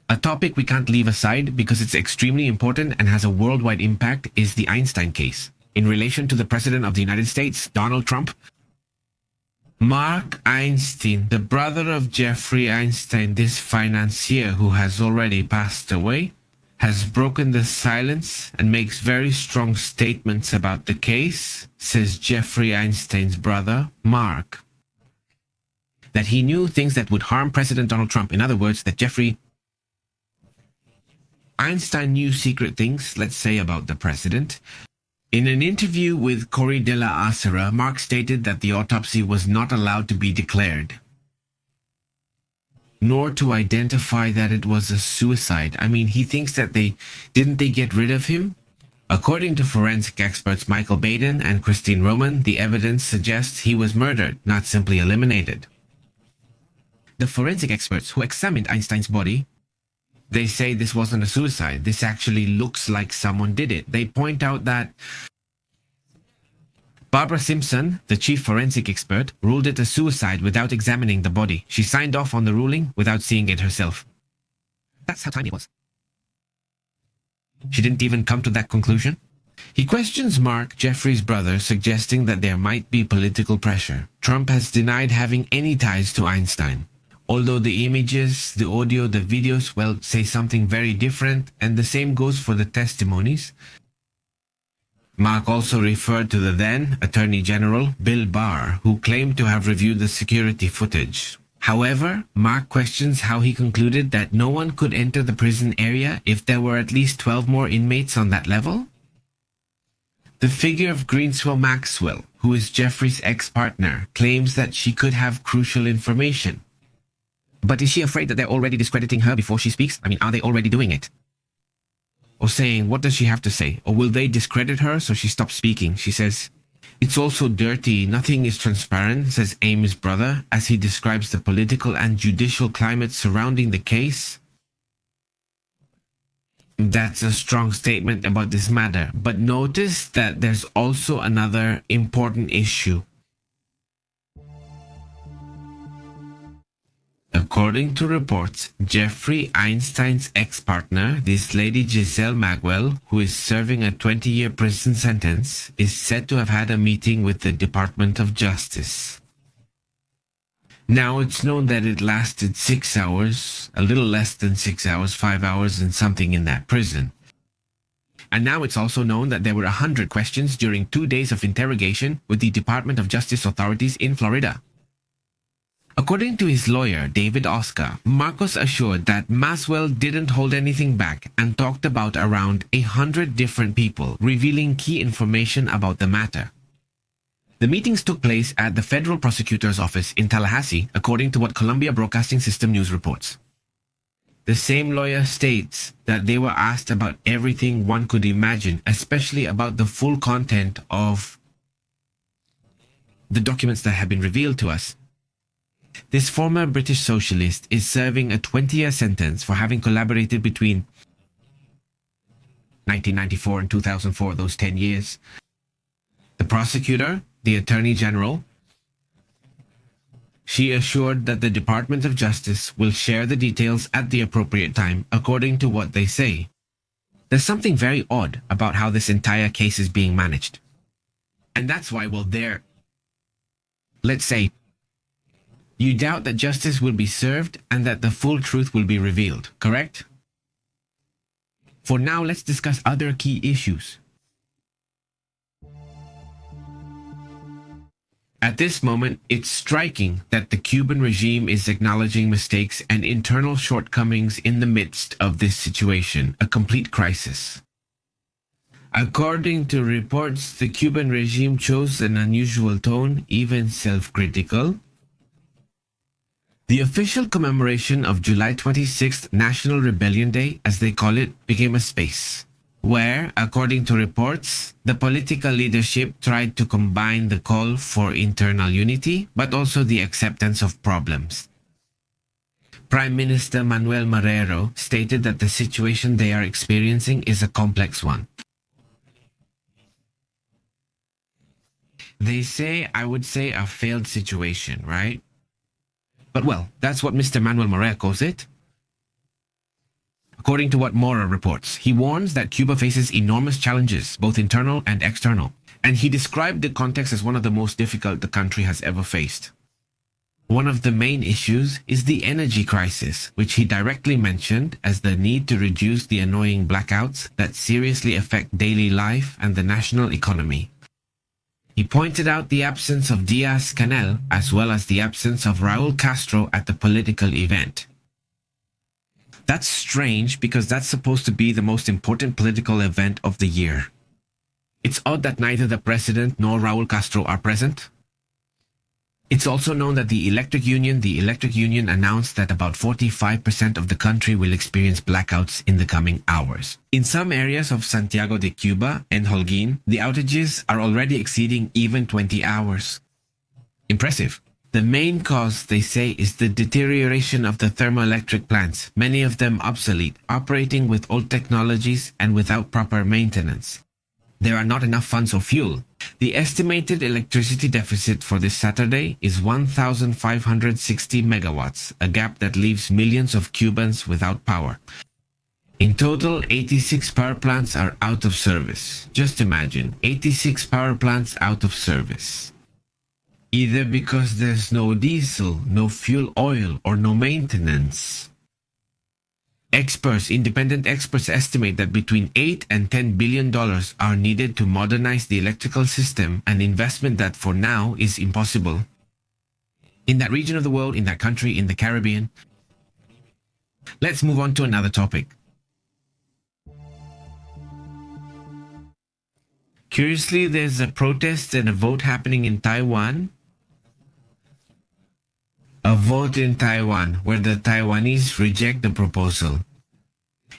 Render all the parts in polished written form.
A topic we can't leave aside because it's extremely important and has a worldwide impact is the Einstein case. In relation to the President of the United States, Donald Trump, Mark Einstein, the brother of Jeffrey Einstein, this financier who has already passed away, has broken the silence and makes very strong statements about the case, says Jeffrey Einstein's brother, Mark. That he knew things that would harm President Donald Trump. In other words, that Jeffrey Einstein knew secret things, let's say, about the president. In an interview with Corey de la Acera, Mark stated that the autopsy was not allowed to be declared, nor to identify that it was a suicide. I mean, he thinks that they get rid of him? According to forensic experts Michael Baden and Christine Roman, the evidence suggests he was murdered, not simply eliminated. The forensic experts who examined Einstein's body, they say this wasn't a suicide. This actually looks like someone did it. They point out that Barbara Simpson, the chief forensic expert, ruled it a suicide without examining the body. She signed off on the ruling without seeing it herself. That's how tiny it was. She didn't even come to that conclusion. He questions Mark, Jeffrey's brother, suggesting that there might be political pressure. Trump has denied having any ties to Einstein. Although the images, the audio, the videos, well, say something very different, and the same goes for the testimonies. Mark also referred to the then Attorney General, Bill Barr, who claimed to have reviewed the security footage. However, Mark questions how he concluded that no one could enter the prison area if there were at least 12 more inmates on that level. The figure of Greenswell Maxwell, who is Jeffrey's ex-partner, claims that she could have crucial information. But is she afraid that they're already discrediting her before she speaks? I mean, are they already doing it? Or saying, what does she have to say? Or will they discredit her so she stops speaking? She says, it's all so dirty, nothing is transparent, says Amy's brother, as he describes the political and judicial climate surrounding the case. That's a strong statement about this matter. But notice that there's also another important issue. According to reports, Jeffrey Einstein's ex-partner, this lady Giselle Magwell, who is serving a 20-year prison sentence, is said to have had a meeting with the Department of Justice. Now it's known that it lasted 6 hours, a little less than 6 hours, 5 hours and something in that prison. And now it's also known that there were 100 questions during 2 days of interrogation with the Department of Justice authorities in Florida. According to his lawyer, David Oscar, Marcos assured that Maxwell didn't hold anything back and talked about around 100 different people, revealing key information about the matter. The meetings took place at the federal prosecutor's office in Tallahassee, according to what Columbia Broadcasting System News reports. The same lawyer states that they were asked about everything one could imagine, especially about the full content of the documents that have been revealed to us. This former British socialist is serving a 20-year sentence for having collaborated between 1994 and 2004, those 10 years. The prosecutor, the Attorney General, she assured that the Department of Justice will share the details at the appropriate time, according to what they say. There's something very odd about how this entire case is being managed. And that's why, well, let's say, you doubt that justice will be served and that the full truth will be revealed, correct? For now, let's discuss other key issues. At this moment, it's striking that the Cuban regime is acknowledging mistakes and internal shortcomings in the midst of this situation, a complete crisis. According to reports, the Cuban regime chose an unusual tone, even self-critical. The official commemoration of July 26th National Rebellion Day, as they call it, became a space where, according to reports, the political leadership tried to combine the call for internal unity, but also the acceptance of problems. Prime Minister Manuel Marrero stated that the situation they are experiencing is a complex one. They say, I would say, a failed situation, right? But well, that's what Mr. Manuel Marrero calls it. According to what Mora reports, he warns that Cuba faces enormous challenges, both internal and external, and he described the context as one of the most difficult the country has ever faced. One of the main issues is the energy crisis, which he directly mentioned as the need to reduce the annoying blackouts that seriously affect daily life and the national economy. He pointed out the absence of Diaz-Canel as well as the absence of Raul Castro at the political event. That's strange because that's supposed to be the most important political event of the year. It's odd that neither the president nor Raul Castro are present. It's also known that the Electric Union announced that about 45% of the country will experience blackouts in the coming hours. In some areas of Santiago de Cuba and Holguin, the outages are already exceeding even 20 hours. Impressive. The main cause, they say, is the deterioration of the thermoelectric plants, many of them obsolete, operating with old technologies and without proper maintenance. There are not enough funds or fuel. The estimated electricity deficit for this Saturday is 1,560 megawatts, a gap that leaves millions of Cubans without power. In total, 86 power plants are out of service. Just imagine, 86 power plants out of service. Either because there's no diesel, no fuel oil, or no maintenance. Independent experts estimate that between $8 and $10 billion are needed to modernize the electrical system, an investment that for now is impossible. In that region of the world, in that country, in the Caribbean. Let's move on to another topic. Curiously, there's a protest and a vote happening in Taiwan. A vote in Taiwan where the Taiwanese reject the proposal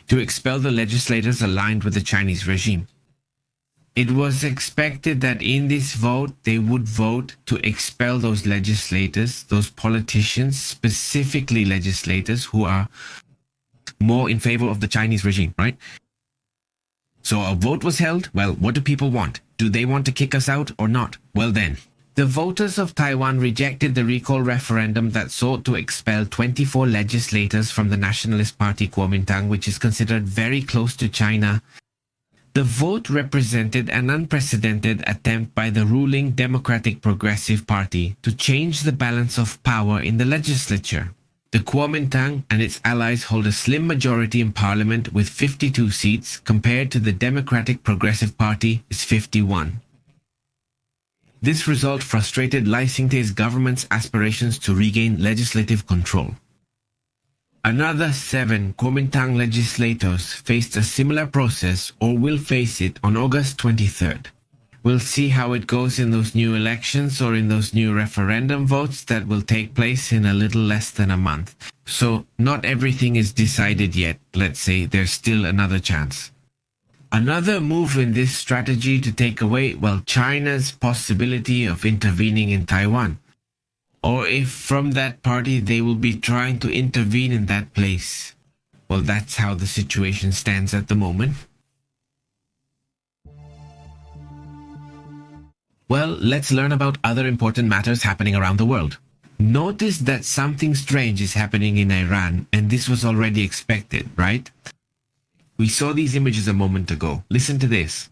to expel the legislators aligned with the Chinese regime. It was expected that in this vote, they would vote to expel those legislators, those politicians, specifically legislators who are more in favor of the Chinese regime, right? So a vote was held. Well, what do people want? Do they want to kick us out or not? Well then. The voters of Taiwan rejected the recall referendum that sought to expel 24 legislators from the Nationalist Party Kuomintang, which is considered very close to China. The vote represented an unprecedented attempt by the ruling Democratic Progressive Party to change the balance of power in the legislature. The Kuomintang and its allies hold a slim majority in parliament with 52 seats compared to the Democratic Progressive Party is 51. This result frustrated Lai Ching-te's government's aspirations to regain legislative control. Another 7 Kuomintang legislators faced a similar process or will face it on August 23rd. We'll see how it goes in those new elections or in those new referendum votes that will take place in a little less than a month. So not everything is decided yet. Let's say there's still another chance. Another move in this strategy to take away, China's possibility of intervening in Taiwan. Or if from that party they will be trying to intervene in that place. Well, that's how the situation stands at the moment. Well, let's learn about other important matters happening around the world. Notice that something strange is happening in Iran, and this was already expected, right? We saw these images a moment ago. Listen to this.